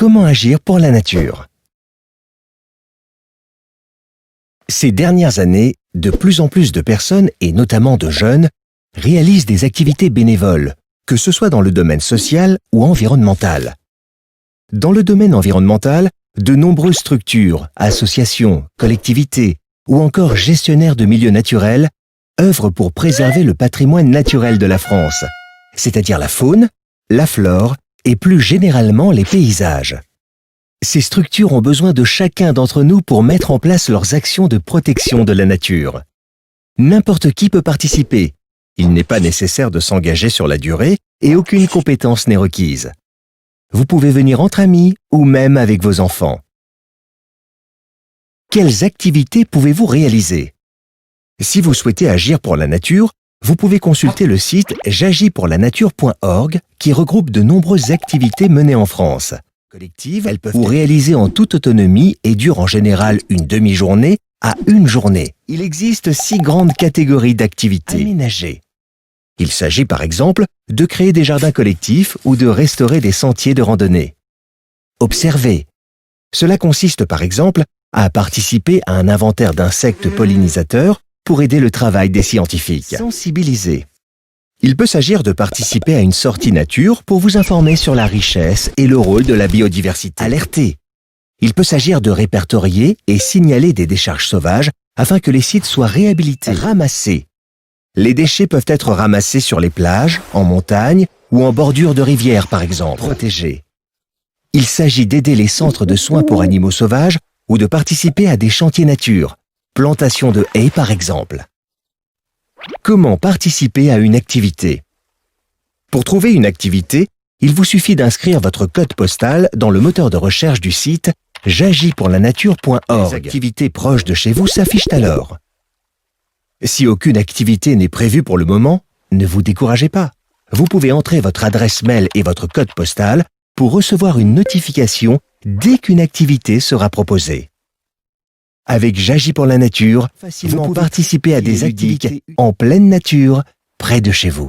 Comment agir pour la nature? Ces dernières années, de plus en plus de personnes, et notamment de jeunes, réalisent des activités bénévoles, que ce soit dans le domaine social ou environnemental. Dans le domaine environnemental, de nombreuses structures, associations, collectivités ou encore gestionnaires de milieux naturels œuvrent pour préserver le patrimoine naturel de la France, c'est-à-dire la faune, la flore et plus généralement les paysages. Ces structures ont besoin de chacun d'entre nous pour mettre en place leurs actions de protection de la nature. N'importe qui peut participer. Il n'est pas nécessaire de s'engager sur la durée et aucune compétence n'est requise. Vous pouvez venir entre amis ou même avec vos enfants. Quelles activités pouvez-vous réaliser? Si vous souhaitez agir pour la nature, vous pouvez consulter le site j'agis-pour-la-nature.org qui regroupe de nombreuses activités menées en France. Collectives, elles peuvent être réalisées en toute autonomie et durent en général une demi-journée à une journée. Il existe 6 grandes catégories d'activités. Aménager. Il s'agit par exemple de créer des jardins collectifs ou de restaurer des sentiers de randonnée. Observer. Cela consiste par exemple à participer à un inventaire d'insectes pollinisateurs pour aider le travail des scientifiques. Sensibiliser. Il peut s'agir de participer à une sortie nature pour vous informer sur la richesse et le rôle de la biodiversité. Alerter. Il peut s'agir de répertorier et signaler des décharges sauvages afin que les sites soient réhabilités. Ramasser. Les déchets peuvent être ramassés sur les plages, en montagne ou en bordure de rivières par exemple. Protéger. Il s'agit d'aider les centres de soins pour animaux sauvages ou de participer à des chantiers nature, plantation de haies par exemple. Comment participer à une activité? Pour trouver une activité, il vous suffit d'inscrire votre code postal dans le moteur de recherche du site j'agis-pour-la-nature.org. Les activités proches de chez vous s'affichent alors. Si aucune activité n'est prévue pour le moment, ne vous découragez pas. Vous pouvez entrer votre adresse mail et votre code postal pour recevoir une notification dès qu'une activité sera proposée. Avec J'agis pour la nature, vous pouvez participer à des activités en pleine nature, près de chez vous.